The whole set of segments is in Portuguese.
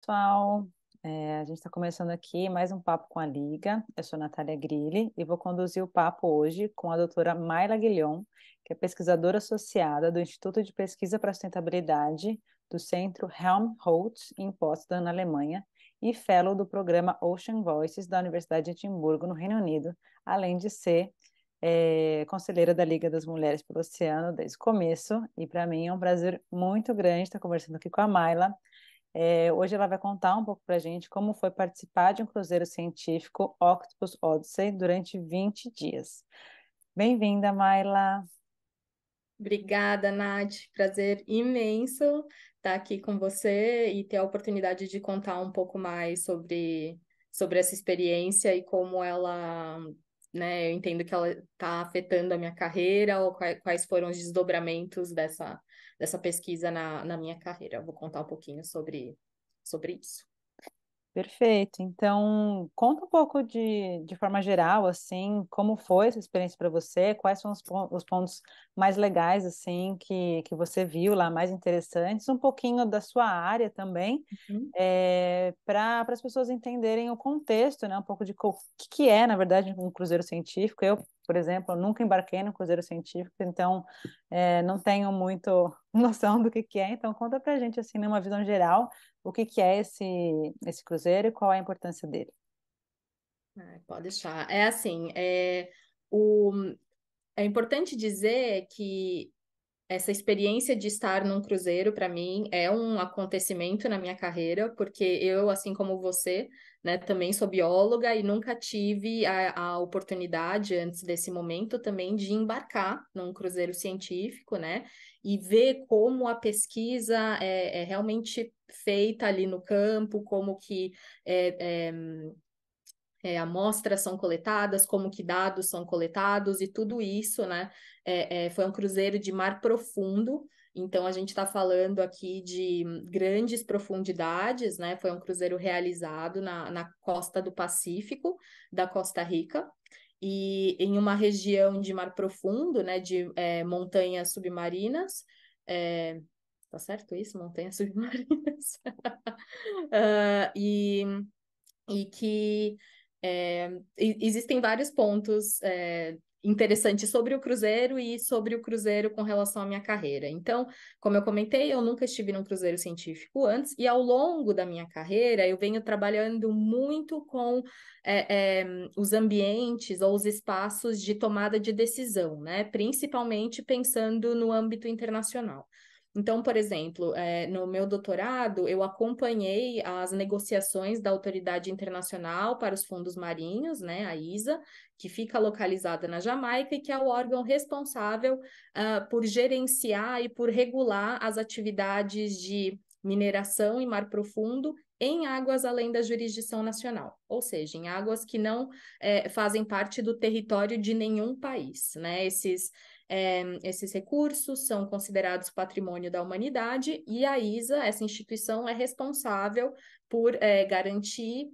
Pessoal, a gente está começando aqui mais um papo com a Liga. Eu sou Natália Grilli e vou conduzir o papo hoje com a doutora Mayla Guilhom, que é pesquisadora associada do Instituto de Pesquisa para a Sustentabilidade do Centro Helmholtz, em Potsdam, na Alemanha, e fellow do programa Ocean Voices da Universidade de Edimburgo, no Reino Unido, além de ser conselheira da Liga das Mulheres pelo Oceano desde o começo. E para mim é um prazer muito grande estar conversando aqui com a Mayla. Hoje ela vai contar um pouco para a gente como foi participar de um cruzeiro científico Octopus Odyssey durante 20 dias. Bem-vinda, Mayla. Obrigada, Nath. Prazer imenso estar aqui com você e ter a oportunidade de contar um pouco mais sobre essa experiência e como ela, né, eu entendo que ela está afetando a minha carreira ou quais foram os desdobramentos dessa pesquisa na minha carreira. Eu vou contar um pouquinho sobre isso. Perfeito. Então, conta um pouco de forma geral, assim, como foi essa experiência para você, quais são os pontos mais legais, assim, que você viu lá, mais interessantes, um pouquinho da sua área também, Uhum. para as pessoas entenderem o contexto, né, um pouco de o que é, na verdade, um cruzeiro científico. Eu, por exemplo, nunca embarquei no cruzeiro científico, então não tenho muito noção do que é. Então, conta para a gente, assim, numa visão geral, o que é esse cruzeiro e qual é a importância dele. Pode deixar. É assim, o, é importante dizer que essa experiência de estar num cruzeiro, para mim, é um acontecimento na minha carreira, porque eu, assim como você, né, também sou bióloga e nunca tive a oportunidade, antes desse momento, também de embarcar num cruzeiro científico, né, e ver como a pesquisa é realmente feita ali no campo, como que é, é, amostras são coletadas, como que dados são coletados e tudo isso, né? Foi um cruzeiro de mar profundo, então a gente está falando aqui de grandes profundidades, né? Foi um cruzeiro realizado na costa do Pacífico, da Costa Rica. E em uma região de mar profundo, né, de montanhas submarinas, é, tá certo isso? Montanhas submarinas. Ah, e que existem vários pontos interessantes sobre o cruzeiro e sobre o cruzeiro com relação à minha carreira. Então, como eu comentei, eu nunca estive num cruzeiro científico antes, e ao longo da minha carreira eu venho trabalhando muito com os ambientes ou os espaços de tomada de decisão, né? Principalmente pensando no âmbito internacional. Então, por exemplo, no meu doutorado, eu acompanhei as negociações da Autoridade Internacional para os Fundos Marinhos, né, a ISA, que fica localizada na Jamaica e que é o órgão responsável, por gerenciar e por regular as atividades de mineração em mar profundo em águas além da jurisdição nacional, ou seja, em águas que não fazem parte do território de nenhum país, né? Esses recursos são considerados patrimônio da humanidade e a ISA, essa instituição, é responsável por garantir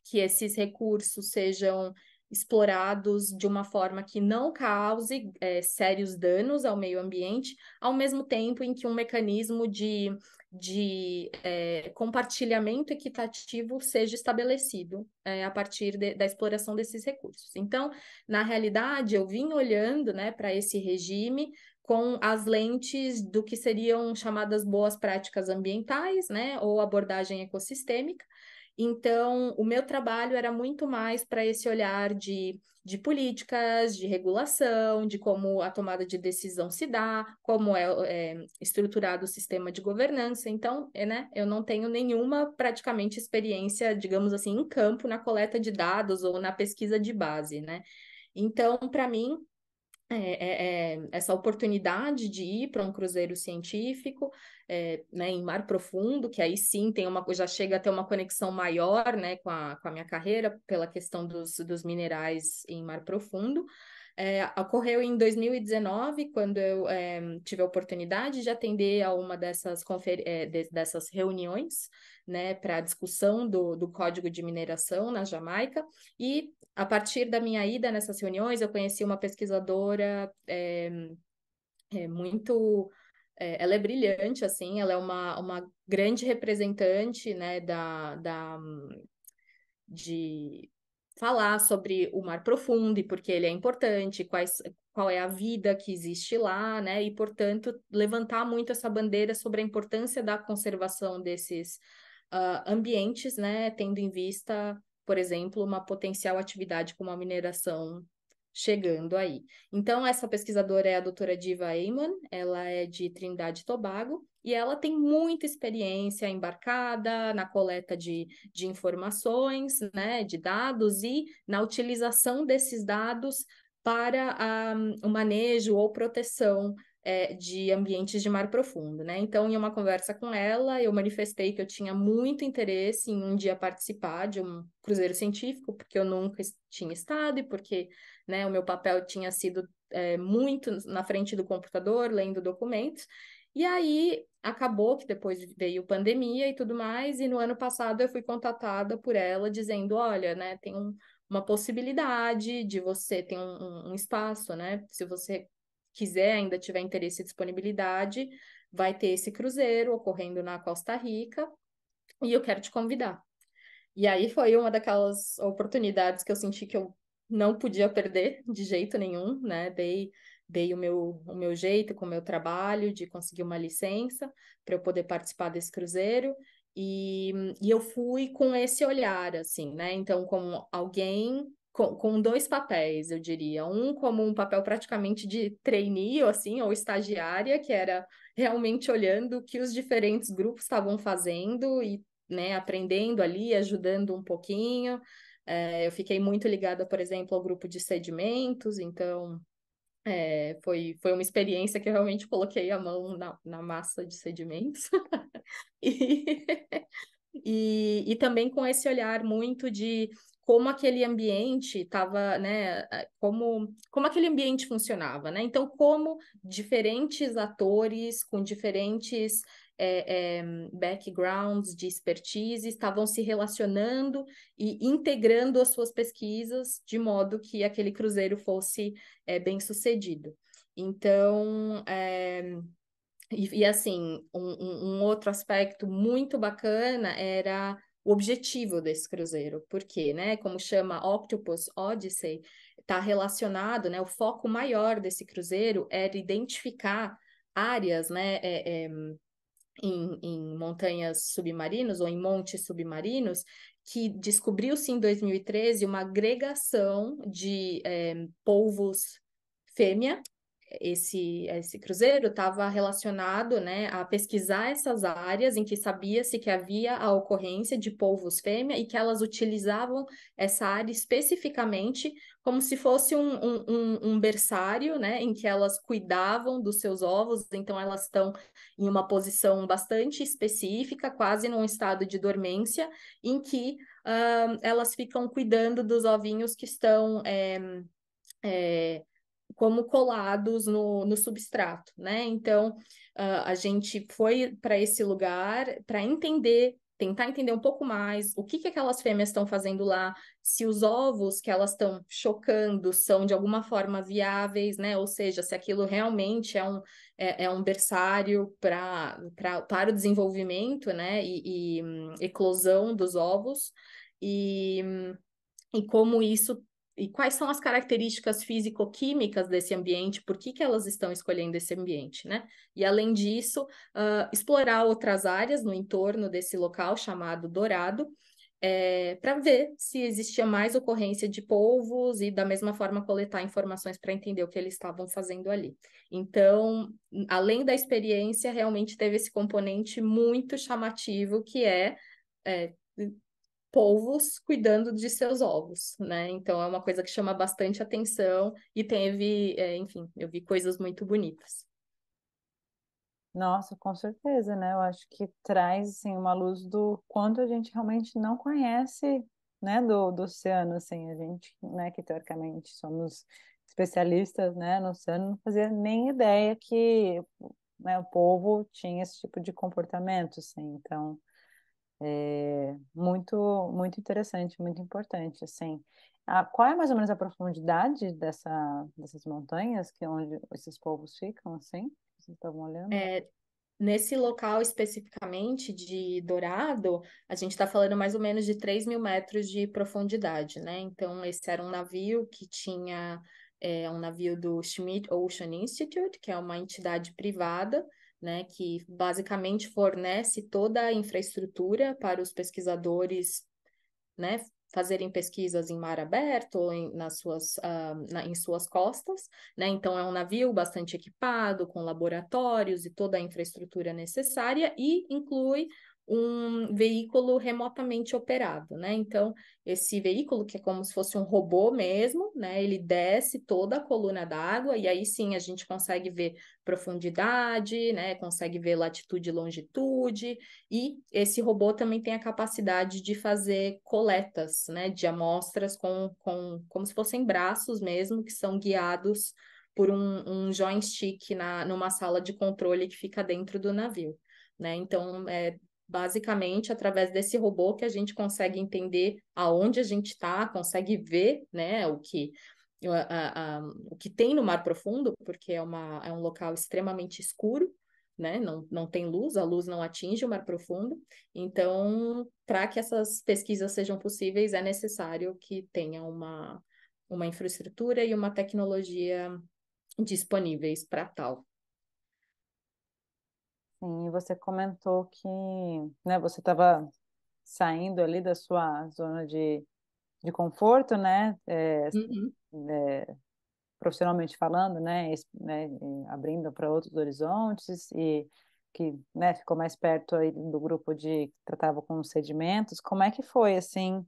que esses recursos sejam explorados de uma forma que não cause sérios danos ao meio ambiente, ao mesmo tempo em que um mecanismo de compartilhamento equitativo seja estabelecido a partir da exploração desses recursos. Então, na realidade, eu vim olhando, né, para esse regime com as lentes do que seriam chamadas boas práticas ambientais, né, ou abordagem ecossistêmica. Então, o meu trabalho era muito mais para esse olhar de políticas, de regulação, de como a tomada de decisão se dá, como é estruturado o sistema de governança. Então, né, eu não tenho nenhuma praticamente experiência, digamos assim, em campo na coleta de dados ou na pesquisa de base, né? Então, para mim, essa oportunidade de ir para um cruzeiro científico, né, em mar profundo, que aí sim já chega a ter uma conexão maior, né, com a minha carreira, pela questão dos minerais em mar profundo. Ocorreu em 2019, quando eu tive a oportunidade de atender a uma dessas reuniões, né, para discussão do Código de Mineração na Jamaica, e a partir da minha ida nessas reuniões, eu conheci uma pesquisadora muito ela é brilhante, assim, ela é uma grande representante, né, de falar sobre o mar profundo e por que ele é importante, qual é a vida que existe lá, né? E, portanto, levantar muito essa bandeira sobre a importância da conservação desses ambientes, né? Tendo em vista, por exemplo, uma potencial atividade como a mineração chegando aí. Então, essa pesquisadora é a doutora Diva Eyman, ela é de Trindade e Tobago, e ela tem muita experiência embarcada na coleta de informações, né, de dados e na utilização desses dados para o manejo ou proteção de ambientes de mar profundo, né? Então, em uma conversa com ela, eu manifestei que eu tinha muito interesse em um dia participar de um cruzeiro científico, porque eu nunca tinha estado e porque, né, o meu papel tinha sido muito na frente do computador, lendo documentos. E aí acabou que depois veio pandemia e tudo mais, e no ano passado eu fui contatada por ela dizendo, olha, né, tem uma possibilidade de você ter um espaço, né? Se você quiser, ainda tiver interesse e disponibilidade, vai ter esse cruzeiro ocorrendo na Costa Rica, e eu quero te convidar. E aí foi uma daquelas oportunidades que eu senti que eu não podia perder de jeito nenhum, né? Dei o meu jeito com o meu trabalho de conseguir uma licença para eu poder participar desse cruzeiro. E eu fui com esse olhar, assim, né? Então, como alguém com dois papéis, eu diria. Um como um papel praticamente de trainee, ou assim, ou estagiária, que era realmente olhando o que os diferentes grupos estavam fazendo e, né, aprendendo ali, ajudando um pouquinho. Eu fiquei muito ligada, por exemplo, ao grupo de sedimentos, então foi uma experiência que eu realmente coloquei a mão na massa de sedimentos. E, e também com esse olhar muito de como aquele ambiente estava, né, como aquele ambiente funcionava, né? Então, como diferentes atores com diferentes backgrounds de expertise estavam se relacionando e integrando as suas pesquisas de modo que aquele cruzeiro fosse bem sucedido. Então, e assim, um outro aspecto muito bacana era o objetivo desse cruzeiro, porque, né, como chama Octopus Odyssey, está relacionado, né, o foco maior desse cruzeiro era identificar áreas, né, em montanhas submarinos ou em montes submarinos, que descobriu-se em 2013 uma agregação de polvos fêmea. Esse cruzeiro estava relacionado, né, a pesquisar essas áreas em que sabia-se que havia a ocorrência de polvos fêmea e que elas utilizavam essa área especificamente como se fosse um berçário, né, em que elas cuidavam dos seus ovos, então elas estão em uma posição bastante específica, quase num estado de dormência, em que elas ficam cuidando dos ovinhos que estão como colados no substrato, né? Então, a gente foi para esse lugar para tentar entender um pouco mais o que aquelas fêmeas estão fazendo lá, se os ovos que elas estão chocando são de alguma forma viáveis, né? Ou seja, se aquilo realmente é um berçário para o desenvolvimento, né? E eclosão dos ovos. E, e como isso e quais são as características físico-químicas desse ambiente, por que elas estão escolhendo esse ambiente, né? E além disso, explorar outras áreas no entorno desse local chamado Dourado, para ver se existia mais ocorrência de polvos e da mesma forma coletar informações para entender o que eles estavam fazendo ali. Então, além da experiência, realmente teve esse componente muito chamativo que é polvos cuidando de seus ovos, né? Então é uma coisa que chama bastante atenção e teve, enfim, eu vi coisas muito bonitas. Nossa, com certeza, né? Eu acho que traz assim, uma luz do quanto a gente realmente não conhece, né, do oceano, assim, a gente, né, que teoricamente somos especialistas, né, no oceano, não fazia nem ideia que, né, o povo tinha esse tipo de comportamento, assim, então é muito interessante, muito importante, assim. Qual é mais ou menos a profundidade dessas montanhas que onde esses povos ficam, assim? Vocês estavam olhando? É, nesse local especificamente de Dourado, a gente está falando mais ou menos de 3.000 metros de profundidade, né? Então, esse era um navio que tinha um navio do Schmidt Ocean Institute, que é uma entidade privada, né, que basicamente fornece toda a infraestrutura para os pesquisadores, né, fazerem pesquisas em mar aberto ou em suas costas, né? Então é um navio bastante equipado, com laboratórios e toda a infraestrutura necessária e inclui um veículo remotamente operado, né? Então esse veículo, que é como se fosse um robô mesmo, né? Ele desce toda a coluna d'água e aí sim a gente consegue ver profundidade, né? Consegue ver latitude e longitude, e esse robô também tem a capacidade de fazer coletas, né, de amostras como se fossem braços mesmo, que são guiados por um joystick numa sala de controle que fica dentro do navio, né? Então, basicamente através desse robô que a gente consegue entender aonde a gente está, consegue ver, né, o que tem no mar profundo, porque é um local extremamente escuro, né? Não tem luz, a luz não atinge o mar profundo. Então, para que essas pesquisas sejam possíveis, é necessário que tenha uma infraestrutura e uma tecnologia disponíveis para tal. Sim, e você comentou que, né, você estava saindo ali da sua zona de conforto, né, Uhum. profissionalmente falando, né, e abrindo para outros horizontes e que, né, ficou mais perto aí do grupo de que tratava com os sedimentos. Como é que foi, assim,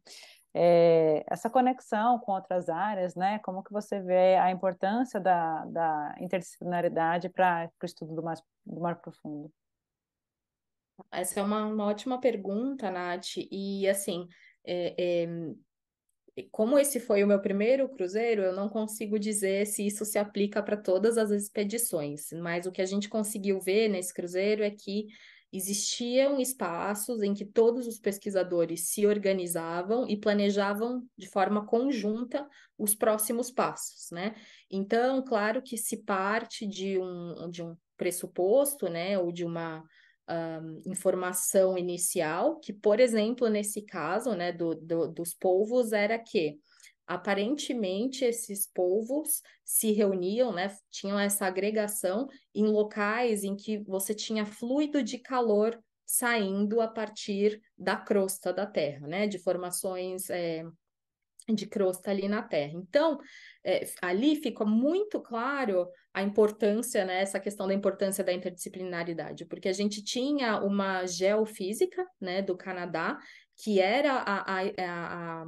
essa conexão com outras áreas, né? Como que você vê a importância da interdisciplinaridade para o estudo do mar profundo? Essa é uma ótima pergunta, Nath. E assim, é, é, como esse foi o meu primeiro cruzeiro, eu não consigo dizer se isso se aplica para todas as expedições, mas o que a gente conseguiu ver nesse cruzeiro é que existiam espaços em que todos os pesquisadores se organizavam e planejavam de forma conjunta os próximos passos, né? Então, claro que se parte de um pressuposto, né, ou de uma informação inicial, que, por exemplo, nesse caso, né, dos polvos, era que aparentemente esses polvos se reuniam, né, tinham essa agregação em locais em que você tinha fluido de calor saindo a partir da crosta da Terra, né, de formações de crosta ali na Terra. Então, ali fica muito claro a importância, né, essa questão da importância da interdisciplinaridade, porque a gente tinha uma geofísica, né, do Canadá, que era a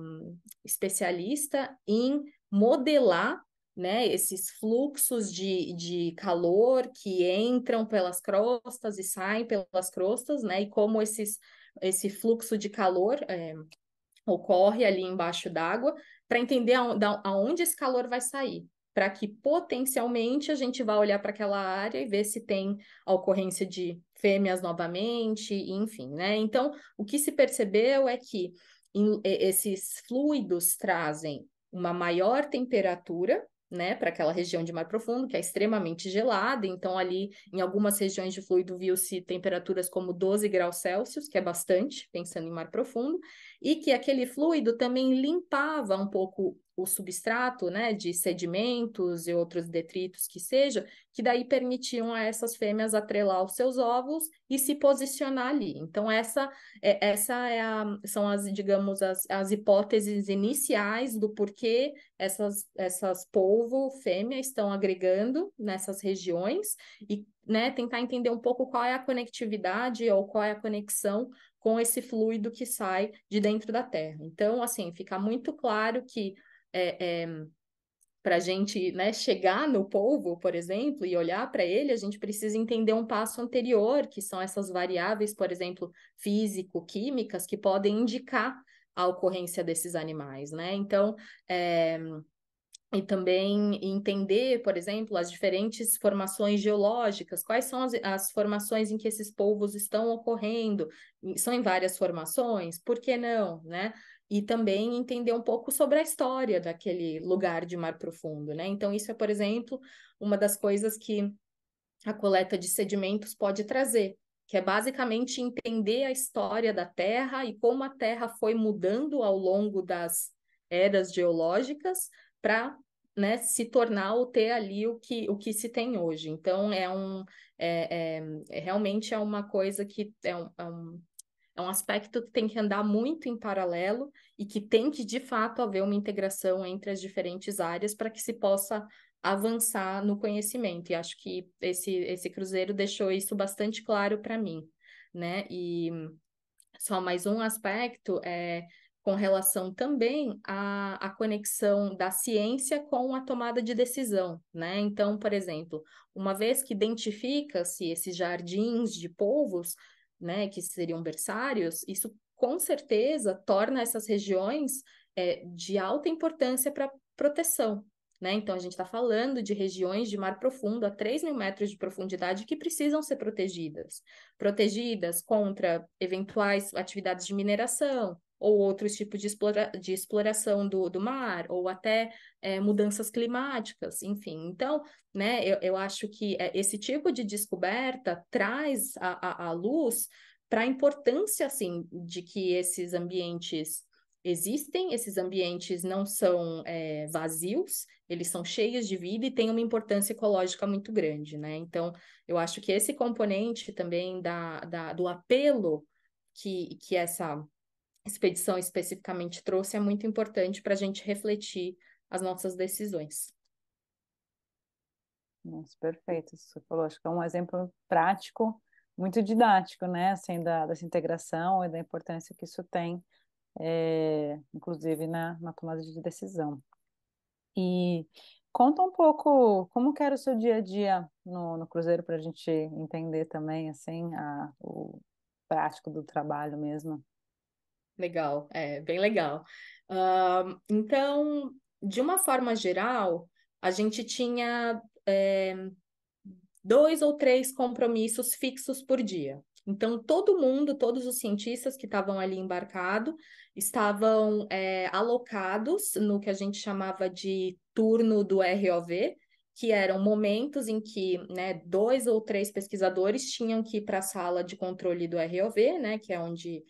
especialista em modelar, né, esses fluxos de calor que entram pelas crostas e saem pelas crostas, né, e como esse fluxo de calor ocorre ali embaixo d'água, para entender aonde esse calor vai sair, para que potencialmente a gente vá olhar para aquela área e ver se tem a ocorrência de fêmeas novamente, enfim, né? Então, o que se percebeu é que esses fluidos trazem uma maior temperatura, né, para aquela região de mar profundo, que é extremamente gelada, então ali em algumas regiões de fluido viu-se temperaturas como 12 graus Celsius, que é bastante, pensando em mar profundo, e que aquele fluido também limpava um pouco o substrato, né, de sedimentos e outros detritos que seja, que daí permitiam a essas fêmeas atrelar os seus ovos e se posicionar ali. Então são as, digamos, as hipóteses iniciais do porquê essas polvo fêmeas estão agregando nessas regiões e, né, tentar entender um pouco qual é a conectividade ou qual é a conexão com esse fluido que sai de dentro da Terra. Então, assim, fica muito claro que para a gente, né, chegar no polvo, por exemplo, e olhar para ele, a gente precisa entender um passo anterior, que são essas variáveis, por exemplo, físico-químicas, que podem indicar a ocorrência desses animais, né? Então, e também entender, por exemplo, as diferentes formações geológicas, quais são as formações em que esses povos estão ocorrendo, são em várias formações, por que não, né? E também entender um pouco sobre a história daquele lugar de mar profundo, né? Então, isso é, por exemplo, uma das coisas que a coleta de sedimentos pode trazer, que é basicamente entender a história da Terra e como a Terra foi mudando ao longo das eras geológicas para, né, se tornar ou ter ali o que se tem hoje. Então, realmente é uma coisa que é um aspecto que tem que andar muito em paralelo e que tem que, de fato, haver uma integração entre as diferentes áreas para que se possa avançar no conhecimento. E acho que esse cruzeiro deixou isso bastante claro para mim, né? E só mais um aspecto é com relação também à conexão da ciência com a tomada de decisão, né? Então, por exemplo, uma vez que identifica-se esses jardins de polvos, né, que seriam berçários, isso com certeza torna essas regiões de alta importância para proteção. Né? Então, a gente está falando de regiões de mar profundo a 3 mil metros de profundidade que precisam ser protegidas contra eventuais atividades de mineração ou outros tipos de exploração do mar, ou até mudanças climáticas, enfim. Então, né, eu acho que esse tipo de descoberta traz à luz para a importância, assim, de que esses ambientes existem, esses ambientes não são vazios, eles são cheios de vida e têm uma importância ecológica muito grande, né? Então, eu acho que esse componente também do apelo que essa expedição especificamente trouxe é muito importante para a gente refletir as nossas decisões. Nossa, perfeito, isso que você falou. Acho que é um exemplo prático, muito didático, né? Assim, dessa integração e da importância que isso tem, inclusive na tomada de decisão. E conta um pouco como que era o seu dia a dia no cruzeiro para a gente entender também, assim, o prático do trabalho mesmo. Legal, bem legal. Então, de uma forma geral, a gente tinha 2 ou 3 compromissos fixos por dia. Então, todo mundo, todos os cientistas que estavam ali embarcados, estavam alocados no que a gente chamava de turno do ROV, que eram momentos em que, né, 2 ou 3 pesquisadores tinham que ir para a sala de controle do ROV, né, que é onde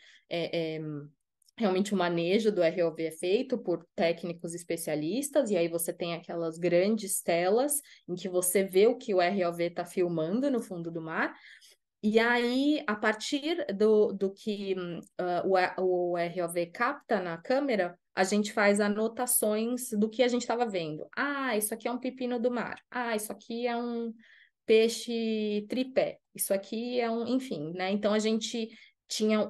realmente o manejo do ROV é feito por técnicos especialistas, e aí você tem aquelas grandes telas em que você vê o que o ROV está filmando no fundo do mar. E aí, a partir do que o ROV capta na câmera, a gente faz anotações do que a gente estava vendo. Ah, isso aqui é um pepino do mar. Ah, isso aqui é um peixe tripé. Isso aqui é um, enfim, né? Então a gente tinha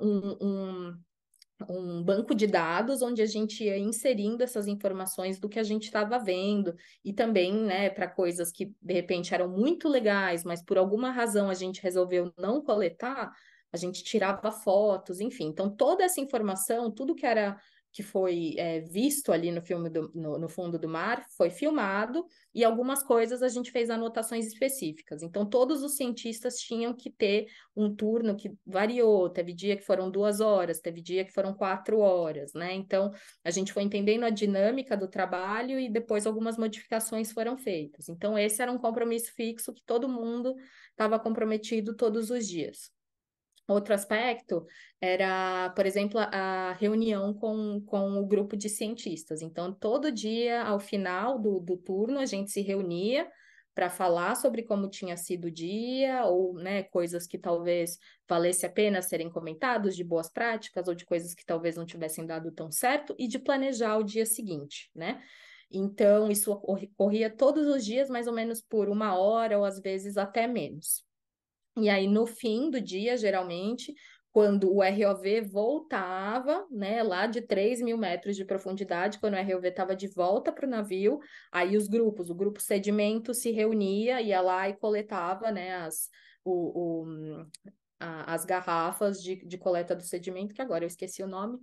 um banco de dados onde a gente ia inserindo essas informações do que a gente estava vendo e também, né, para coisas que de repente eram muito legais, mas por alguma razão a gente resolveu não coletar, a gente tirava fotos, enfim. Então toda essa informação, tudo que foi visto ali no filme no fundo do mar foi filmado e algumas coisas a gente fez anotações específicas. Então todos os cientistas tinham que ter um turno que variou, teve dia que foram 2 horas, teve dia que foram 4 horas, né? Então, a gente foi entendendo a dinâmica do trabalho e depois algumas modificações foram feitas. Então, esse era um compromisso fixo que todo mundo estava comprometido todos os dias. Outro aspecto era, por exemplo, a reunião com o grupo de cientistas. Então, todo dia, ao final do turno, a gente se reunia para falar sobre como tinha sido o dia, ou né, coisas que talvez valesse a pena serem comentados, de boas práticas, ou de coisas que talvez não tivessem dado tão certo, e de planejar o dia seguinte, né? Então, isso ocorria todos os dias, mais ou menos por 1 hora, ou às vezes até menos. E aí, no fim do dia, geralmente, quando o ROV voltava, né, lá de 3 mil metros de profundidade, quando o ROV estava de volta para o navio, aí o grupo sedimento se reunia, ia lá e coletava, né, as garrafas de coleta do sedimento, que agora eu esqueci o nome,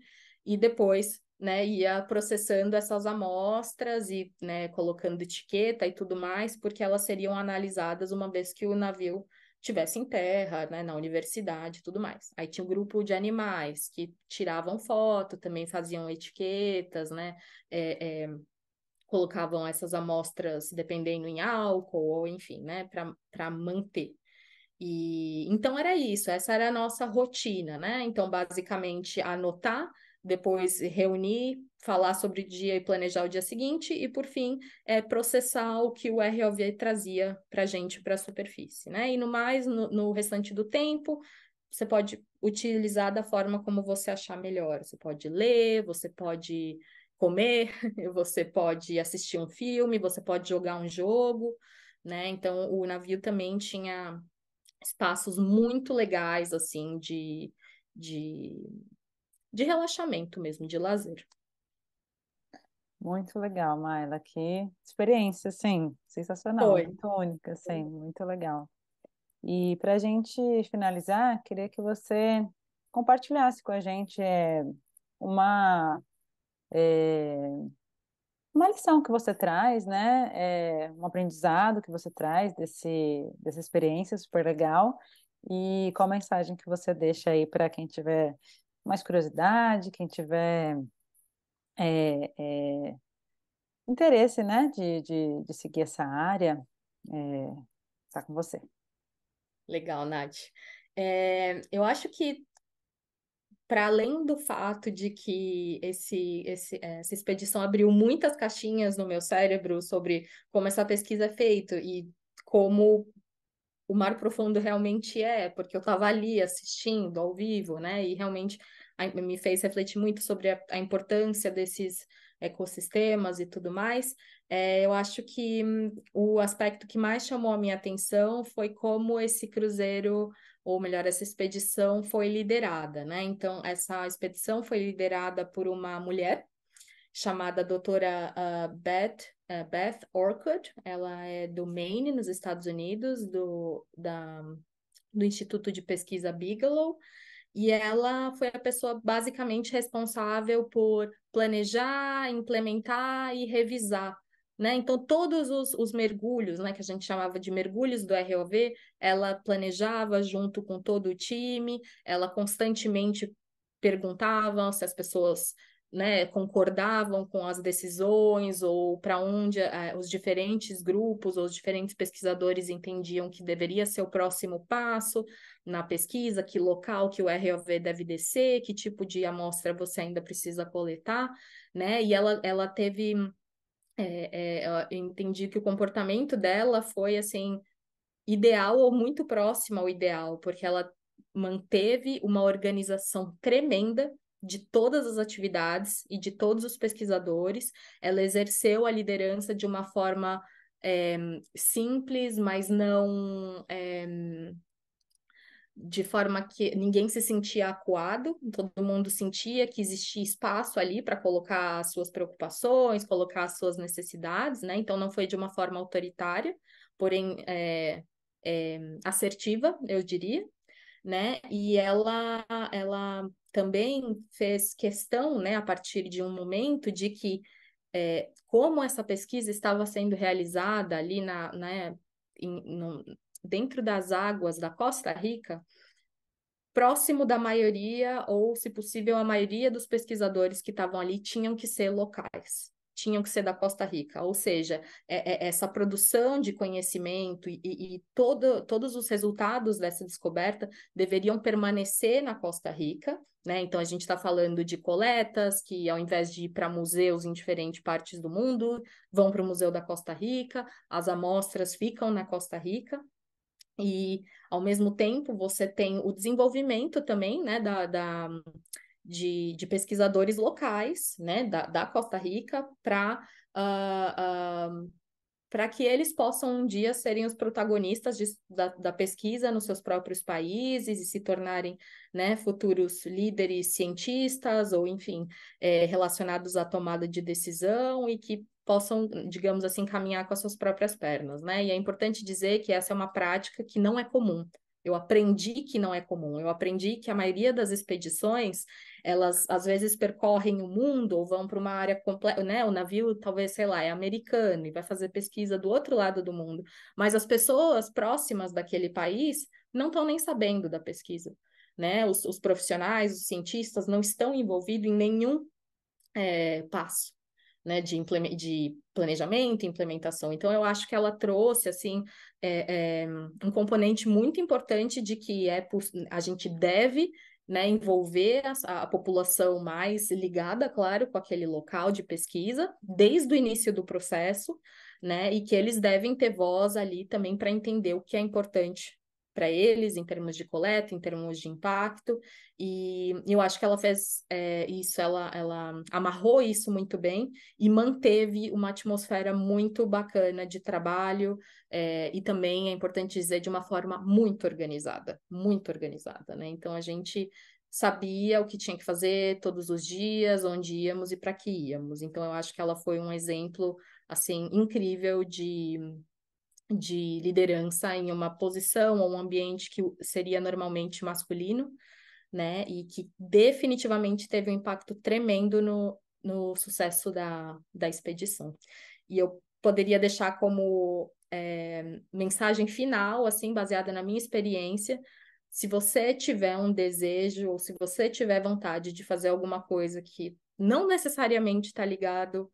e depois, né, ia processando essas amostras e, né, colocando etiqueta e tudo mais, porque elas seriam analisadas uma vez que o navio tivesse em terra, né, na universidade e tudo mais. Aí tinha um grupo de animais que tiravam foto, também faziam etiquetas, né, colocavam essas amostras dependendo em álcool ou enfim, né, para manter. E então era isso, essa era a nossa rotina, né? Então, basicamente, anotar, depois reunir, falar sobre o dia e planejar o dia seguinte, e por fim, processar o que o ROV trazia para a gente para a superfície, né? E no mais, no restante do tempo, você pode utilizar da forma como você achar melhor. Você pode ler, você pode comer, você pode assistir um filme, você pode jogar um jogo, né? Então, o navio também tinha espaços muito legais, assim, de, de relaxamento mesmo, de lazer. Muito legal, Maila. Que experiência, sim, sensacional, Foi. muito única, sim, muito legal. E para a gente finalizar, queria que você compartilhasse com a gente uma, é, uma lição que você traz, né? Um aprendizado que você traz dessa experiência super legal e qual mensagem que você deixa aí para quem tiver mais curiosidade, quem tiver é, é, interesse, né, de seguir essa área, está com você. Legal, Nath. Eu acho que, para além do fato de que essa expedição abriu muitas caixinhas no meu cérebro sobre como essa pesquisa é feita e como o mar profundo realmente é, porque eu estava ali assistindo ao vivo, né? E realmente me fez refletir muito sobre a importância desses ecossistemas e tudo mais. Eu acho que o aspecto que mais chamou a minha atenção foi como esse cruzeiro, ou melhor, essa expedição foi liderada, né? Então, essa expedição foi liderada por uma mulher chamada doutora Beth Orcutt. Ela é do Maine, nos Estados Unidos, do Instituto de Pesquisa Bigelow, e ela foi a pessoa basicamente responsável por planejar, implementar e revisar. Né? Então, todos os mergulhos, né, que a gente chamava de mergulhos do ROV, ela planejava junto com todo o time, ela constantemente perguntava se as pessoas, né, concordavam com as decisões ou para onde os diferentes grupos ou os diferentes pesquisadores entendiam que deveria ser o próximo passo na pesquisa, que local que o ROV deve descer, que tipo de amostra você ainda precisa coletar, né? E ela teve, eu entendi que o comportamento dela foi assim ideal ou muito próximo ao ideal, porque ela manteve uma organização tremenda de todas as atividades e de todos os pesquisadores. Ela exerceu a liderança de uma forma simples, mas não de forma que ninguém se sentia acuado, todo mundo sentia que existia espaço ali para colocar as suas preocupações, colocar as suas necessidades, né? Então não foi de uma forma autoritária, porém assertiva, eu diria, né? E ela também fez questão, né, a partir de um momento de que como essa pesquisa estava sendo realizada ali né, dentro das águas da Costa Rica, próximo da maioria, ou, se possível, a maioria dos pesquisadores que estavam ali tinham que ser locais, tinham que ser da Costa Rica, ou seja, essa produção de conhecimento e todos os resultados dessa descoberta deveriam permanecer na Costa Rica, né? Então, a gente está falando de coletas que, ao invés de ir para museus em diferentes partes do mundo, vão para o Museu da Costa Rica, as amostras ficam na Costa Rica, e, ao mesmo tempo, você tem o desenvolvimento também, né, de pesquisadores locais, né, da Costa Rica, para que eles possam um dia serem os protagonistas da pesquisa nos seus próprios países e se tornarem, né, futuros líderes cientistas ou, enfim, relacionados à tomada de decisão e que possam, digamos assim, caminhar com as suas próprias pernas, né? E é importante dizer que essa é uma prática que não é comum. Eu aprendi que não é comum. Eu aprendi que a maioria das expedições, elas às vezes percorrem o mundo ou vão para uma área completa, né? O navio, talvez, sei lá, é americano e vai fazer pesquisa do outro lado do mundo, mas as pessoas próximas daquele país não estão nem sabendo da pesquisa, né? Os profissionais, os cientistas não estão envolvidos em nenhum passo. né, de planejamento, implementação. Então, eu acho que ela trouxe, assim, um componente muito importante de que a gente deve, né, envolver a população mais ligada, claro, com aquele local de pesquisa, desde o início do processo, né, e que eles devem ter voz ali também para entender o que é importante para eles, em termos de coleta, em termos de impacto, e eu acho que ela fez isso, ela amarrou isso muito bem e manteve uma atmosfera muito bacana de trabalho, e também é importante dizer de uma forma muito organizada, né? Então a gente sabia o que tinha que fazer todos os dias, onde íamos e para que íamos. Então eu acho que ela foi um exemplo assim incrível de liderança em uma posição ou um ambiente que seria normalmente masculino, né? E que definitivamente teve um impacto tremendo no sucesso da expedição. E eu poderia deixar como mensagem final, assim, baseada na minha experiência. Se você tiver um desejo ou se você tiver vontade de fazer alguma coisa que não necessariamente está ligado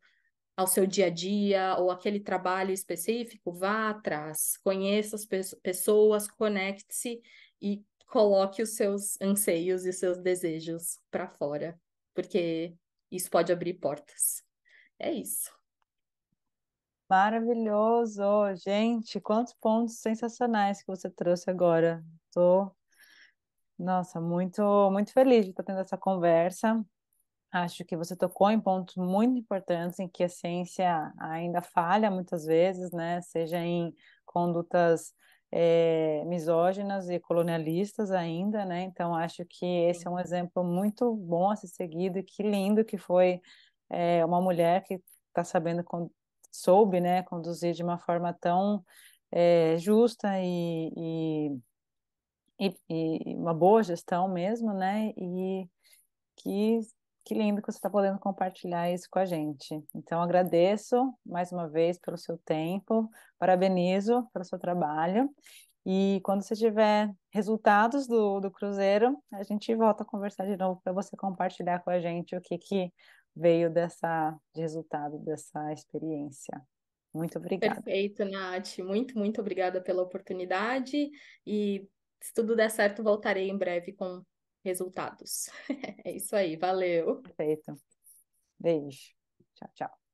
ao seu dia a dia ou aquele trabalho específico, vá atrás, conheça as pessoas, conecte-se e coloque os seus anseios e os seus desejos para fora, porque isso pode abrir portas. É isso. Maravilhoso! Gente, quantos pontos sensacionais que você trouxe agora. Tô, nossa, muito feliz de estar tendo essa conversa. Acho que você tocou em pontos muito importantes em que a ciência ainda falha muitas vezes, né? Seja em condutas misóginas e colonialistas ainda, né? Então, acho que esse é um exemplo muito bom a ser seguido e que lindo que foi uma mulher que está sabendo, soube, né, conduzir de uma forma tão justa e uma boa gestão mesmo, né? E que, que lindo que você está podendo compartilhar isso com a gente. Então, agradeço mais uma vez pelo seu tempo, parabenizo pelo seu trabalho. E quando você tiver resultados do cruzeiro, a gente volta a conversar de novo para você compartilhar com a gente o que veio de resultado dessa experiência. Muito obrigada. Perfeito, Nath. Muito obrigada pela oportunidade e se tudo der certo, voltarei em breve com resultados. É isso aí, valeu. Perfeito. Beijo. Tchau, tchau.